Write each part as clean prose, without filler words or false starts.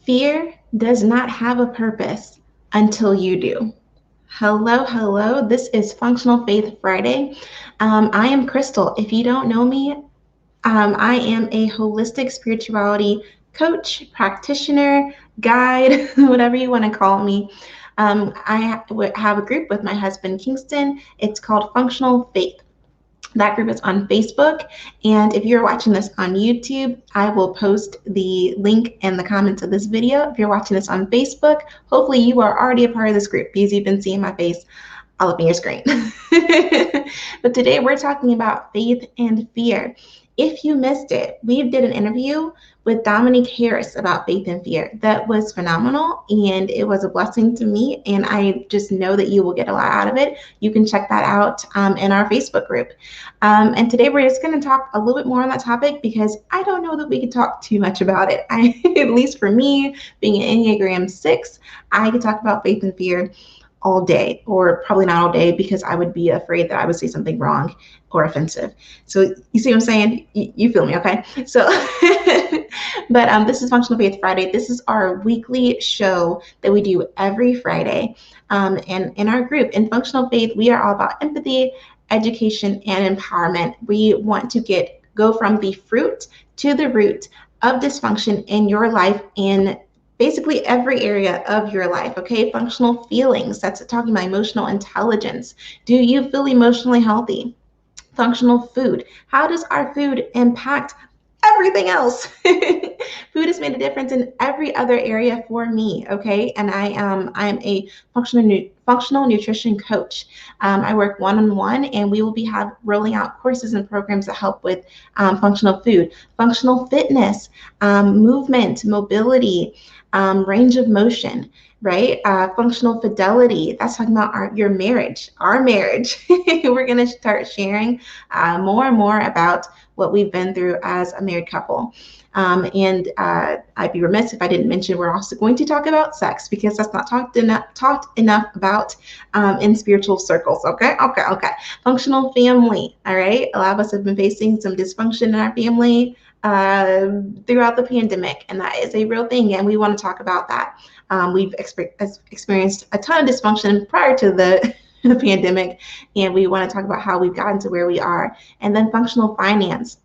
Fear does not have a purpose until you do. Hello, hello. This is Functional Faith Friday. I am Crystal. If you don't know me, I am a holistic spirituality coach, practitioner, guide, whatever you want to call me. I have a group with my husband, Kingston. It's called Functional Faith. That group is on Facebook. And if you're watching this on YouTube, I will post the link in the comments of this video. If you're watching this on Facebook, hopefully you are already a part of this group because you've been seeing my face all up in your screen. But today we're talking about faith and fear. If you missed it, we did an interview with Dominique Harris about faith and fear. That was phenomenal and it was a blessing to me. And I just know that you will get a lot out of it. You can check that out in our Facebook group. And today we're just going to talk a little bit more on that topic because I don't know that we could talk too much about it. At least for me, being an Enneagram 6, I could talk about faith and fear all day, or probably not all day because I would be afraid that I would say something wrong or offensive. So you see what I'm saying? You feel me, okay? So, but this is Functional Faith Friday. This is our weekly show that we do every Friday. And in our group, in Functional Faith, we are all about empathy, education, and empowerment. We want to go from the fruit to the root of dysfunction in your life in basically every area of your life, okay? Functional feelings, that's talking about emotional intelligence. Do you feel emotionally healthy? Functional food, how does our food impact everything else? Food has made a difference in every other area for me, okay? And I'm a functional nutrition coach. I work one-on-one, and we will be rolling out courses and programs that help with functional food, functional fitness, movement, mobility, range of motion, right? Functional fidelity. That's talking about your marriage, our marriage. We're going to start sharing more and more about what we've been through as a married couple. And I'd be remiss if I didn't mention we're also going to talk about sex because that's not talked enough about in spiritual circles. Okay. Functional family. All right. A lot of us have been facing some dysfunction in our family throughout the pandemic, and that is a real thing, and we want to talk about that. We've experienced a ton of dysfunction prior to the pandemic, and we want to talk about how we've gotten to where we are. And then functional finance.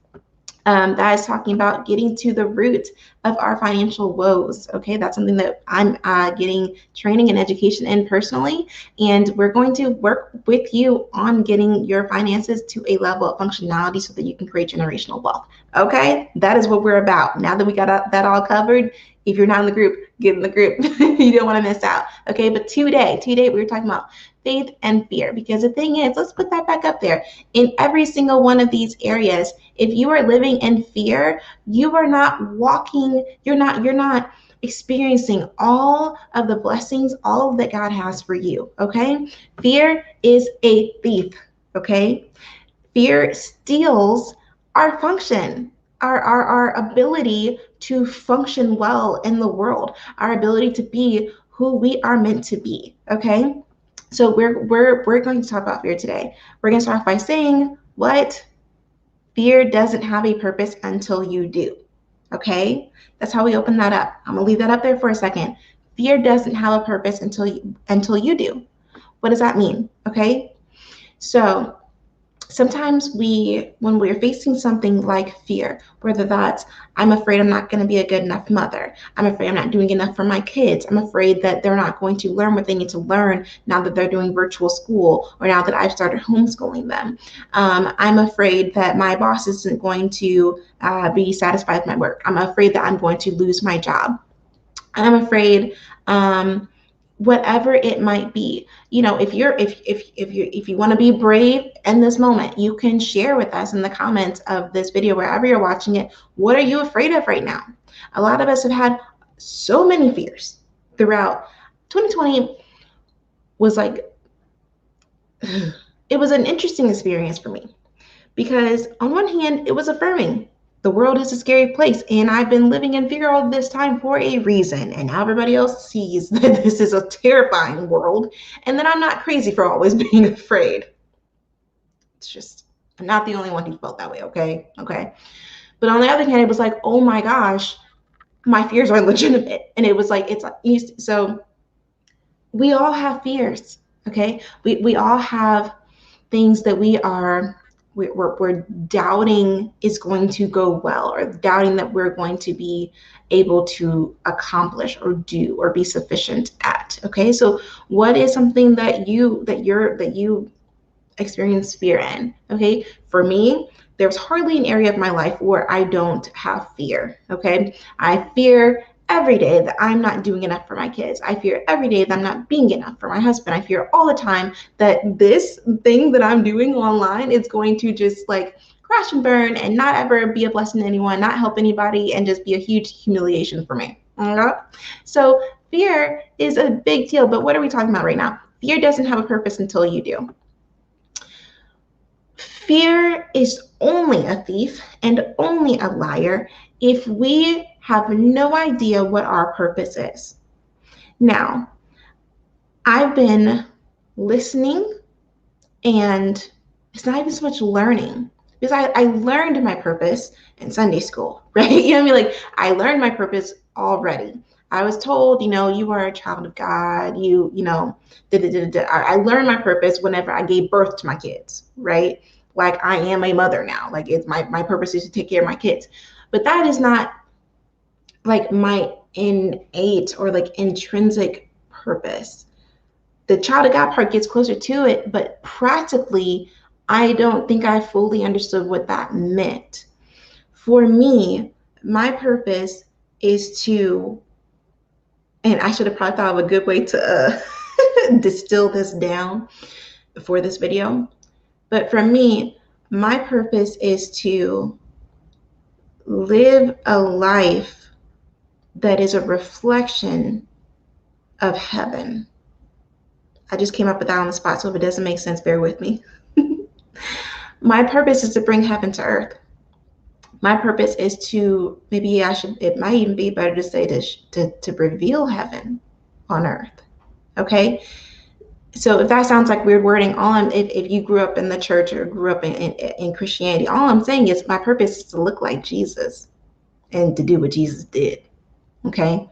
That is talking about getting to the root of our financial woes. Okay, that's something that I'm getting training and education in personally, and we're going to work with you on getting your finances to a level of functionality so that you can create generational wealth. Okay, that is what we're about. Now that we got that all covered, if you're not in the group, get in the group. You don't want to miss out. Okay, but today we were talking about faith and fear, because the thing is, let's put that back up there. In every single one of these areas, if you are living in fear, you are not walking, you're not experiencing all of the blessings, all that God has for you, okay? Fear is a thief, okay? Fear steals our function, our ability to function well in the world, our ability to be who we are meant to be, okay? So we're going to talk about fear today. We're going to start off by saying what? Fear doesn't have a purpose until you do. Okay? That's how we open that up. I'm going to leave that up there for a second. Fear doesn't have a purpose until you do. What does that mean? Okay? So sometimes when we're facing something like fear, whether that's I'm afraid I'm not going to be a good enough mother, I'm afraid I'm not doing enough for my kids, I'm afraid that they're not going to learn what they need to learn now that they're doing virtual school, or now that I've started homeschooling them, I'm afraid that my boss isn't going to be satisfied with my work, I'm afraid that I'm going to lose my job, I'm afraid whatever it might be. You know, if you want to be brave in this moment, you can share with us in the comments of this video, wherever you're watching it, what are you afraid of right now? A lot of us have had so many fears throughout 2020. Was like it was an interesting experience for me, because on one hand it was affirming. The world is a scary place, and I've been living in fear all this time for a reason, and now everybody else sees that this is a terrifying world, and that I'm not crazy for always being afraid. It's just, I'm not the only one who felt that way, okay? But on the other hand, it was like, oh my gosh, my fears are legitimate. And it was like, so we all have fears. Okay. We all have things that we're doubting is going to go well, or doubting that we're going to be able to accomplish or do or be sufficient at. Okay. So what is something that you experience fear in? Okay. For me, there's hardly an area of my life where I don't have fear. Okay. I fear every day that I'm not doing enough for my kids. I fear every day that I'm not being enough for my husband. I fear all the time that this thing that I'm doing online is going to just like crash and burn and not ever be a blessing to anyone, not help anybody, and just be a huge humiliation for me. Okay? So fear is a big deal. But what are we talking about right now? Fear doesn't have a purpose until you do. Fear is only a thief and only a liar if we have no idea what our purpose is. Now, I've been listening, and it's not even so much learning, because I learned my purpose in Sunday school, right? You know what I mean? Like, I learned my purpose already. I was told, you are a child of God. I learned my purpose whenever I gave birth to my kids, right? Like, I am a mother now. Like, it's my purpose is to take care of my kids. But that is not like my innate or like intrinsic purpose. The child of God part gets closer to it, but practically, I don't think I fully understood what that meant. For me, my purpose is to, and I should have probably thought of a good way to distill this down for this video. But for me, my purpose is to live a life that is a reflection of heaven. I just came up with that on the spot, so if it doesn't make sense, bear with me. My purpose is to bring heaven to earth. My purpose is to, it might even be better to say to reveal heaven on earth. Okay? So if that sounds like weird wording, if you grew up in the church or grew up in Christianity, all I'm saying is my purpose is to look like Jesus and to do what Jesus did. Okay?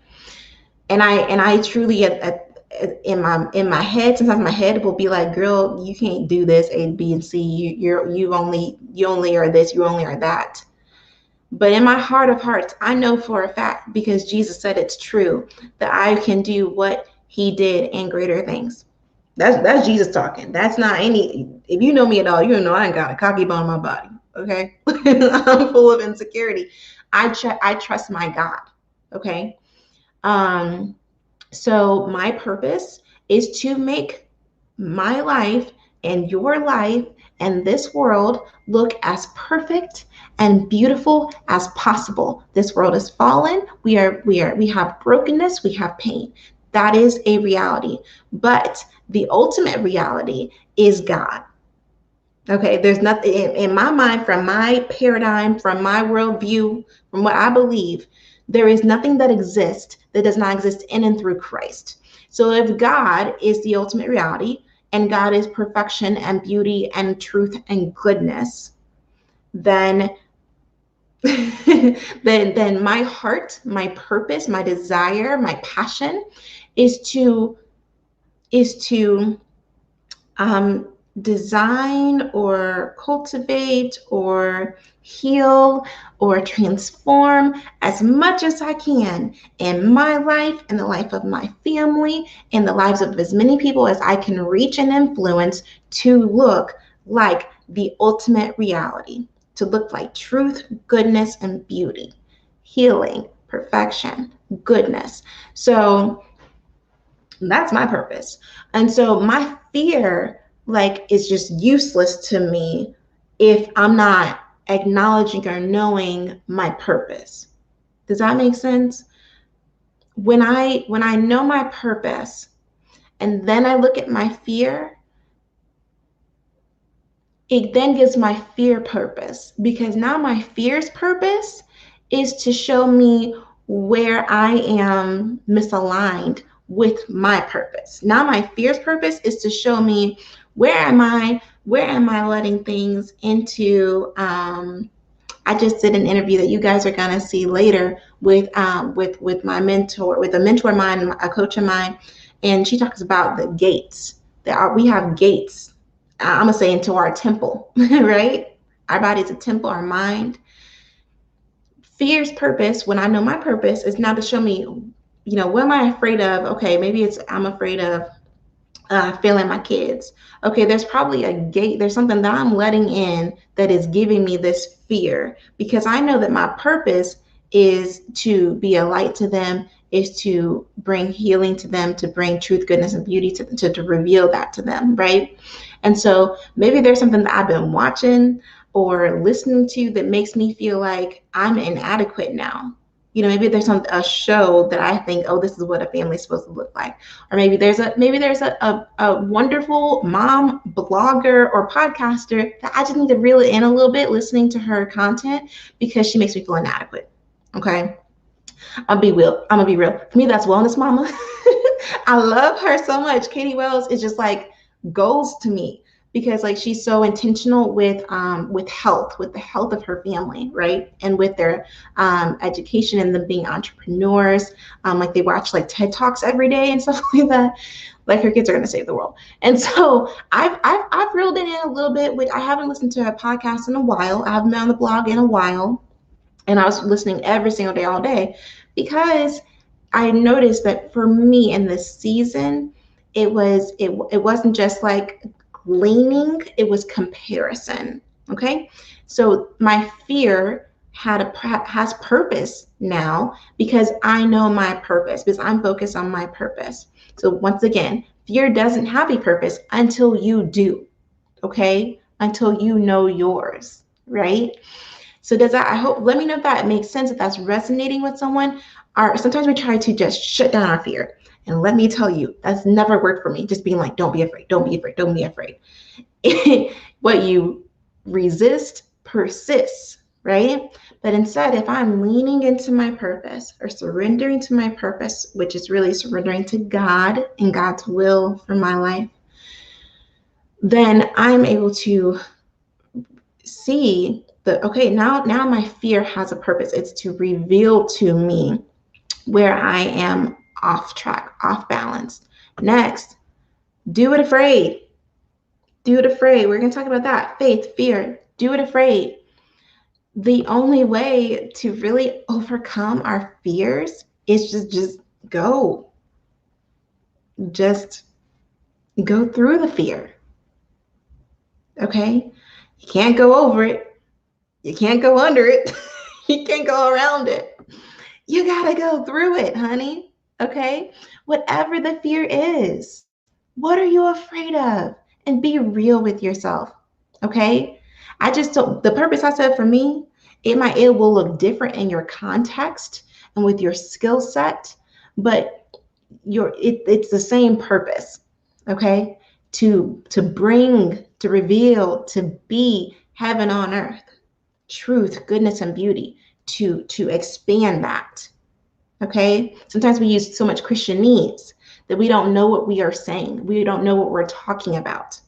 And I truly in my head, sometimes my head will be like, girl, you can't do this A, B, and C. You only are this, you only are that. But in my heart of hearts, I know for a fact, because Jesus said it's true, that I can do what he did and greater things. That's Jesus talking. That's not if you know me at all, you know I ain't got a cocky bone in my body. Okay. I'm full of insecurity. I trust my God. Okay. So my purpose is to make my life and your life and this world look as perfect and beautiful as possible. This world is fallen. We have brokenness. We have pain. That is a reality. But the ultimate reality is God. Okay, there's nothing in my mind, from my paradigm, from my worldview, from what I believe, there is nothing that exists that does not exist in and through Christ. So if God is the ultimate reality, and God is perfection and beauty and truth and goodness, then then my heart, my purpose, my desire, my passion is to design or cultivate or heal or transform as much as I can in my life, in the life of my family, in the lives of as many people as I can reach and influence, to look like the ultimate reality, to look like truth, goodness, and beauty, healing, perfection, goodness. So that's my purpose. And so my fear is just useless to me if I'm not acknowledging or knowing my purpose. Does that make sense? When I know my purpose and then I look at my fear, it then gives my fear purpose, because now my fear's purpose is to show me where I am misaligned with my purpose. Now my fear's purpose is to show me where am I letting things into I just did an interview that you guys are gonna see later with my mentor, with a mentor of mine, a coach of mine, and she talks about the gates. We have gates. I'm gonna say into our temple, right? Our body is a temple, our mind. Fear's purpose, when I know my purpose, is now to show me, what am I afraid of? Okay, maybe it's I'm afraid of failing my kids. Okay, there's probably a gate, there's something that I'm letting in that is giving me this fear, because I know that my purpose is to be a light to them, is to bring healing to them, to bring truth, goodness, and beauty to reveal that to them, right? And so maybe there's something that I've been watching or listening to that makes me feel like I'm inadequate now. Maybe there's a show that I think, oh, this is what a family is supposed to look like. Or maybe there's a wonderful mom blogger or podcaster that I just need to reel it in a little bit, listening to her content, because she makes me feel inadequate. Okay. I'm gonna be real. For me, that's Wellness Mama. I love her so much. Katie Wells is just like goals to me, because like she's so intentional with health, with the health of her family, right? And with their education and them being entrepreneurs. Like they watch like TED Talks every day and stuff like that. Like her kids are gonna save the world. And so I've reeled it in a little bit. Which I haven't listened to a podcast in a while. I haven't been on the blog in a while, and I was listening every single day, all day, because I noticed that for me in this season, it wasn't just like gleaning, it was comparison. Okay, so my fear has purpose now, because I know my purpose, because I'm focused on my purpose. So once again, fear doesn't have a purpose until you do. Okay, until you know yours, right? So let me know if that makes sense, if that's resonating with someone. Or sometimes we try to just shut down our fear. And let me tell you, that's never worked for me. Just being like, don't be afraid, don't be afraid, don't be afraid. What you resist persists, right? But instead, if I'm leaning into my purpose or surrendering to my purpose, which is really surrendering to God and God's will for my life, then I'm able to see that, okay, now my fear has a purpose. It's to reveal to me where I am off track, off balance. Next, do it afraid. Do it afraid. We're going to talk about that. Faith, fear, do it afraid. The only way to really overcome our fears is just go. Just go through the fear. Okay? You can't go over it. You can't go under it. You can't go around it. You got to go through it, honey. Okay? Whatever the fear is, what are you afraid of? And be real with yourself. Okay? The purpose I said for me, it will look different in your context and with your skill set, but it's the same purpose. Okay? To bring, to reveal, to be heaven on earth, truth, goodness, and beauty, to expand that. Okay? Sometimes we use so much Christianese that we don't know what we are saying. We don't know what we're talking about.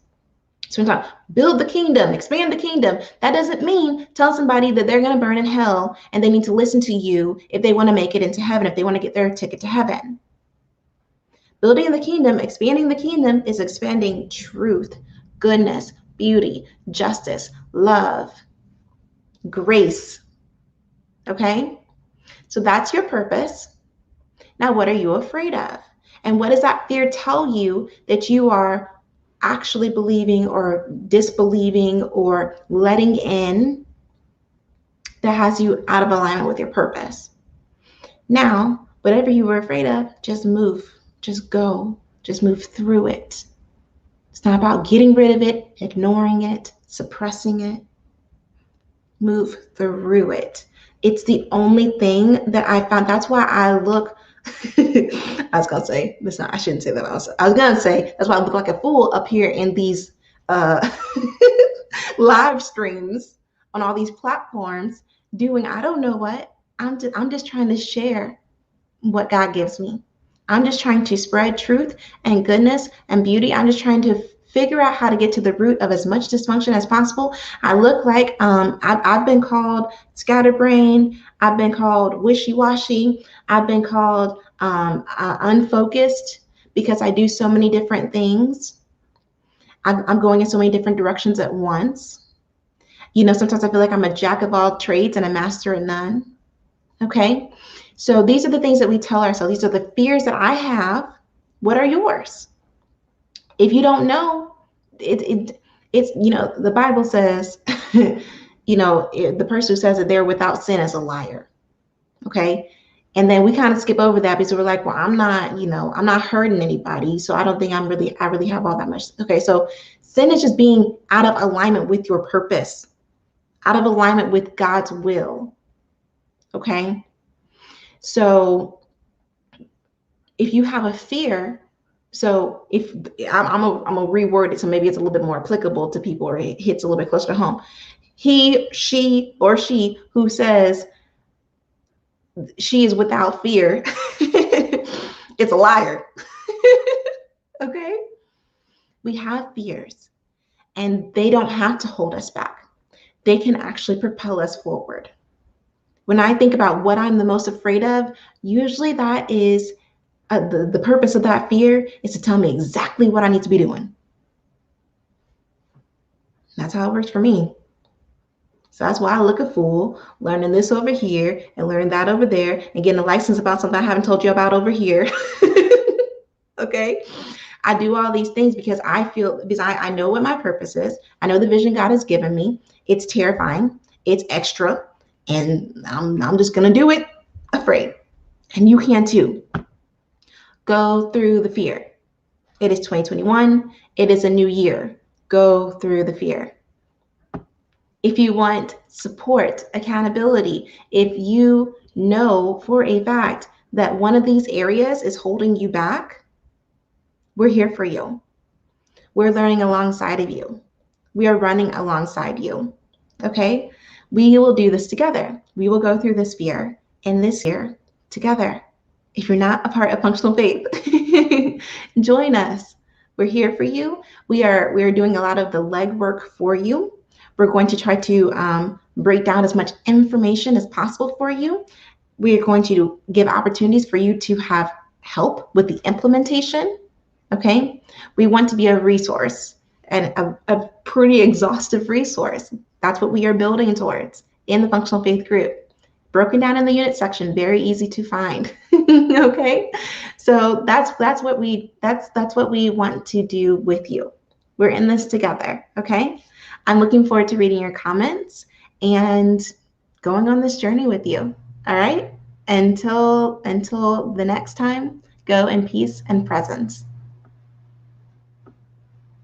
So we talk, build the kingdom, expand the kingdom. That doesn't mean tell somebody that they're going to burn in hell and they need to listen to you if they want to make it into heaven, if they want to get their ticket to heaven. Building the kingdom, expanding the kingdom is expanding truth, goodness, beauty, justice, love, grace. Okay? So that's your purpose. Now, what are you afraid of? And what does that fear tell you that you are actually believing or disbelieving or letting in that has you out of alignment with your purpose? Now, whatever you were afraid of, just move, just go, just move through it. It's not about getting rid of it, ignoring it, suppressing it. Move through it. It's the only thing that I found. That's why I look, I was going to say, listen, I shouldn't say that. I was going to say, that's why I look like a fool up here in these live streams on all these platforms doing, I don't know what. I'm just trying to share what God gives me. I'm just trying to spread truth and goodness and beauty. I'm just trying to figure out how to get to the root of as much dysfunction as possible. I look like I've been called scatterbrain. I've been called wishy-washy. I've been called unfocused because I do so many different things. I'm going in so many different directions at once. Sometimes I feel like I'm a jack of all trades and a master in none. Okay. So these are the things that we tell ourselves. These are the fears that I have. What are yours? If you don't know, it's the Bible says, the person who says that they're without sin is a liar. Okay. And then we kind of skip over that because we're like, well, I'm not hurting anybody. So I don't think I really have all that much. Okay. So sin is just being out of alignment with your purpose, out of alignment with God's will. Okay. So if you have a fear, so if I'm gonna reword it so maybe it's a little bit more applicable to people or it hits a little bit closer to home. He, she, or she who says she is without fear, it's a liar. Okay? We have fears and they don't have to hold us back. They can actually propel us forward. When I think about what I'm the most afraid of, usually that is the purpose of that fear is to tell me exactly what I need to be doing. That's how it works for me. So that's why I look a fool, learning this over here and learning that over there and getting a license about something I haven't told you about over here. Okay? I do all these things because I know what my purpose is. I know the vision God has given me. It's terrifying. It's extra. And I'm just going to do it afraid. And you can too. Go through the fear. It is 2021. It is a new year. Go through the fear. If you want support, accountability, if you know for a fact that one of these areas is holding you back, we're here for you. We're learning alongside of you. We are running alongside you. Okay? We will do this together. We will go through this fear and this year together. If you're not a part of Functional Faith, join us. We're here for you. We are doing a lot of the legwork for you. We're going to try to break down as much information as possible for you. We are going to give opportunities for you to have help with the implementation. Okay? We want to be a resource and a pretty exhaustive resource. That's what we are building towards in the Functional Faith group. Broken down in the unit section, very easy to find. Okay? So that's what we want to do with you. We're in this together, okay? I'm looking forward to reading your comments and going on this journey with you. All right? Until the next time, go in peace and presence.